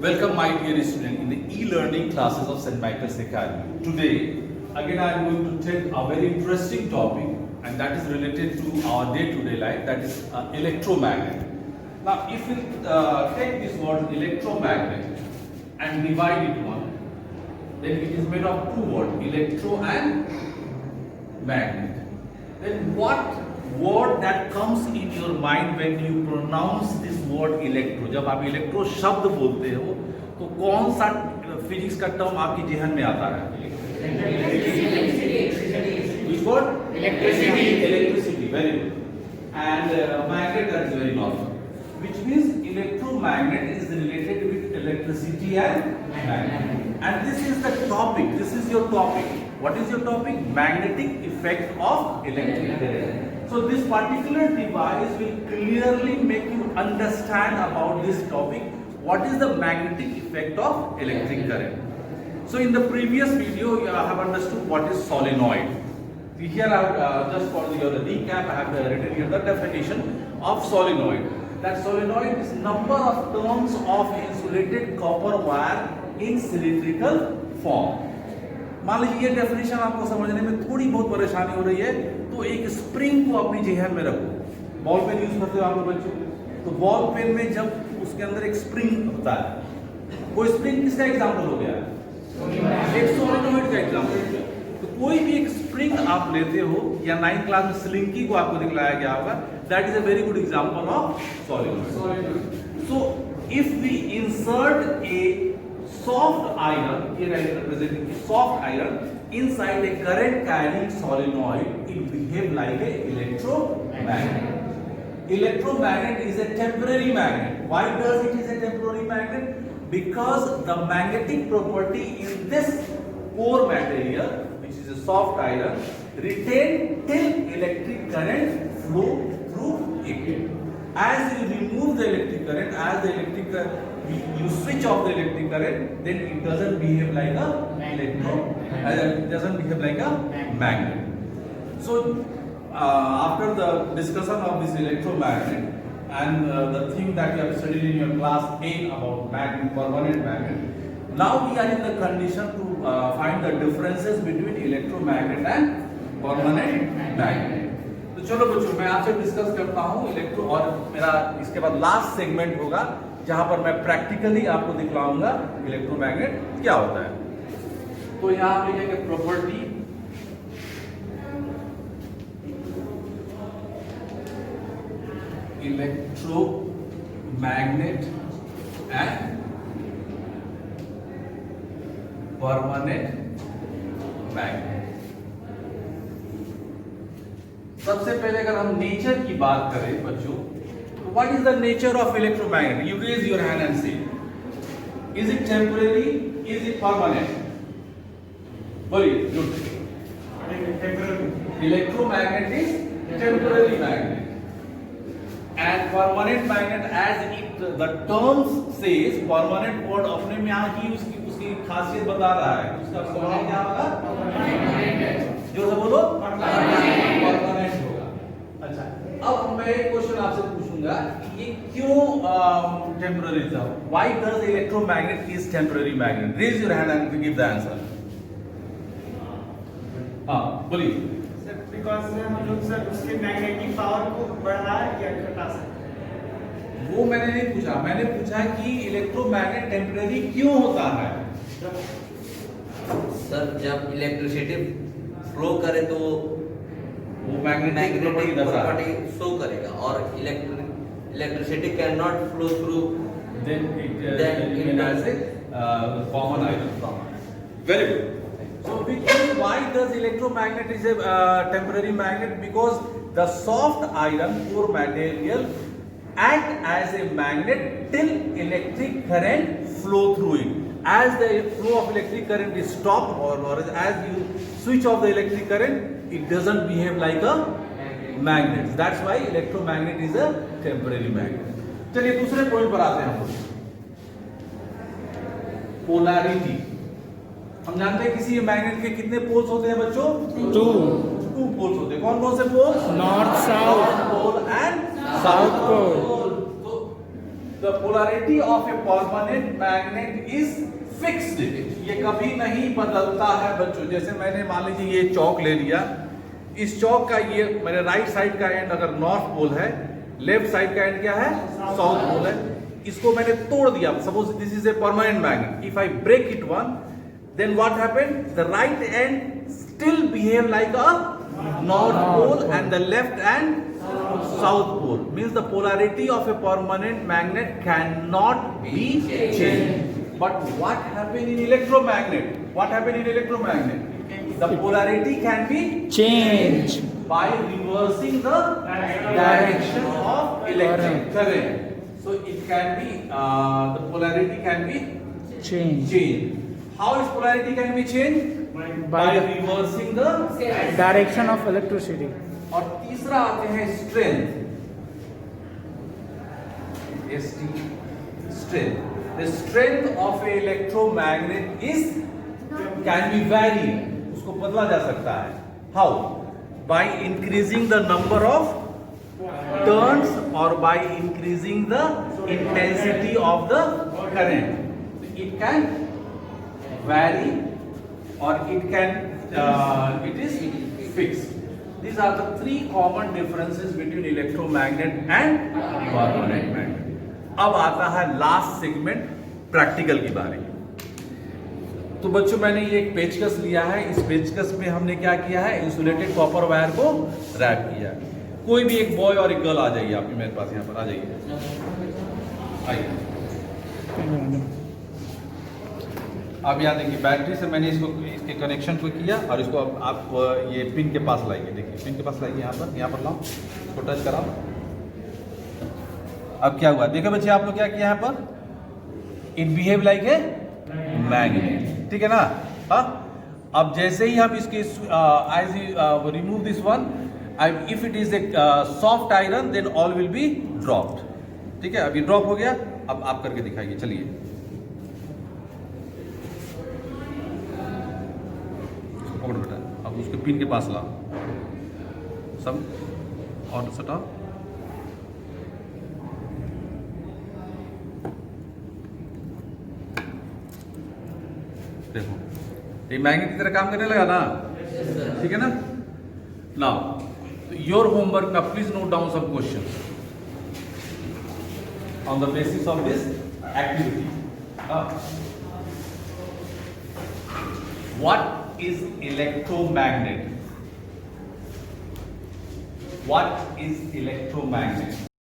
Welcome my dear student in the e-learning classes of St. Michael's Academy. Today, again I am going to take a very interesting topic and that is related to our day-to-day life, that is electromagnet. Now if we take this word electromagnet and divide it one, then it is made of two words, electro and magnet. Then what word that comes in your mind when you pronounce this word electro? जब आप electro शब्द बोलते हो तो कौन सा physics का term आपकी जेहन में आता है? Which word? Electricity. Electricity. Very good. And magnet, that is very normal. Which means electromagnet is related with electricity and magnet. And this is the topic. This is your topic. What is your topic? Magnetic effect of electric current. So this particular device will clearly make you understand about this topic. What is the magnetic effect of electric current? So in the previous video, you have understood what is solenoid. Here I have just for the recap, I have written here the definition of solenoid. That solenoid is number of turns of insulated copper wire in cylindrical form. मान लीजिए ये definition आपको समझने में थोड़ी बहुत परेशानी हो रही है तो एक स्प्रिंग को अपनी जेहन में रखो। बॉल पेन यूज करते हो आप लोग बच्चों, तो बॉल पेन में जब उसके अंदर एक स्प्रिंग होता है, वो स्प्रिंग किसका एग्जांपल हो गया? एक सोलेनोइड का एग्जांपल हो गया। तो कोई भी एक स्प्रिंग आप लेते हो या 9th क्लास में स्लिंकी को आपको दिखलाया गया होगा, that is a very good example of solenoid. So if we insert a soft iron, here I am representing soft iron inside a current carrying solenoid, it behaves like a electromagnet. Electromagnet is a temporary magnet. Why does it is a temporary magnet? Because the magnetic property in this core material, which is a soft iron, retain till electric current flow through it. As you remove the electric current, as the electric current you switch off the electric current, then it doesn't behave like a it doesn't behave like a magnet. So after the discussion of this electromagnet and the thing that you have studied in your class 8 about magnet, permanent magnet, now we are in the condition to find the differences between electromagnet and permanent magnet. तो चलो बच्चों, मैं आपसे discuss करता हूँ electro, और मेरा इसके बाद लास्ट सेगमेंट होगा जहां पर मैं प्रैक्टिकली आपको दिखलाऊंगा इलेक्ट्रोमैग्नेट क्या होता है। तो यहां आप लिखेंगे property electromagnet and permanent magnet. सबसे पहले अगर हम नेचर की बात करें बच्चों, what is the nature of electromagnet? You raise your hand and say, is it temporary? Is it permanent? Very good. Temporary. Electromagnet is temporary magnet, and permanent magnet, as it the terms says, permanent word अपने में यहाँ की उसकी खासियत बता रहा है। उसका permanent क्या होगा? जो सब बोलो permanent होगा। अच्छा, अब मैं एक क्वेश्चन आपसे पूछूंगा, ये क्यों टेम्पररी था? Why does electromagnet is temporary magnet? Raise your hand and give the answer. हाँ बोलिए। सर बिकॉज हम लोग सर उसके मैग्नेटिक पावर को बढ़ा या घटा सकते हैं। वो मैंने नहीं पूछा, मैंने पूछा कि इलेक्ट्रोमैग्नेट टेम्पररी क्यों होता है? सर जब इलेक्ट्रिसिटी फ्लो करे तो वो मैग्नेटिक प्रॉपर्टी शो करेगा, और electricity can not flow through, then it has a common item. Very good. So why does electromagnet is a temporary magnet? Because the soft iron core material act as a magnet till electric current flow through it. As the flow of electric current is stopped, or as you switch off the electric current, it doesn't behave like a magnet. That's why electromagnet is a temporary magnet. चलिए दूसरे point पर आते हैं हम लोग। Polarity. हम जानते हैं किसी मैग्नेट के कितने पोल्स होते हैं बच्चों? टू पोल्स होते हैं। कौन कौन से poles? North south pole and south pole. तो the polarity of a permanent magnet is fixed. ये कभी नहीं बदलता है बच्चों। जैसे मैंने मान लीजिए ये चौक ले लिया, इस चौक का ये मेरे राइट साइड का एंड अगर नॉर्थ पोल है, लेफ्ट साइड का एंड क्या है, साउथ पोल है। इसको मैंने तोड़ दिया, suppose this is a permanent magnet, if I break it one, then what happened, the right end still behave like a north pole and the left end south pole, means the polarity of a permanent magnet cannot be changed. But what happened in electromagnet? What happened in electromagnet? The polarity can be Change. by reversing the direction of electric current. So it can be the polarity can be Change. changed. How its polarity can be changed? By reversing the Direction of electricity. और तीसरा आते हैं strength. Strength. The strength of a electromagnet is can be vary. उसको बदला जा सकता है. How? By increasing the number of turns or by increasing the intensity of the current. It can vary or it can it is fixed. These are the three common differences between electromagnet and permanent magnet. अब आता है last segment, practical की बारी। तो बच्चों मैंने ये एक पेचकस लिया है, इस पेचकस में हमने क्या किया है, इंसुलेटेड कॉपर वायर को रैप किया है। कोई भी एक बॉय और एक गर्ल आ जाइए, आप मेरे पास यहाँ पर आ जाइए, आइए। अब यहाँ देखिए, बैटरी से मैंने इसको इसके कनेक्शन को किया और इसको अब आप ये पिन के पास लाइए। देखिए पिन के पास लाइए, यहाँ पर लाओ, इसको टच कराओ। अब क्या हुआ, देखो बच्चे आप लोग क्या किया यहाँ पर, it behave like a magnet, ठीक है ना। हाँ, अब जैसे ही हम इसके as you remove this one, if it is a soft iron then all will be dropped, ठीक है। अभी ड्रॉप हो गया, अब आप करके दिखाइए, चलिए। पकड़ो बेटा, अब उसके पिन के पास लाओ सब और सटाओ। देखो ये मैग्नेट की तरह काम करने लगा ना, ठीक है ना। Now your homework, now please note down some questions on the basis of this activity. What is electromagnet? What is electromagnet?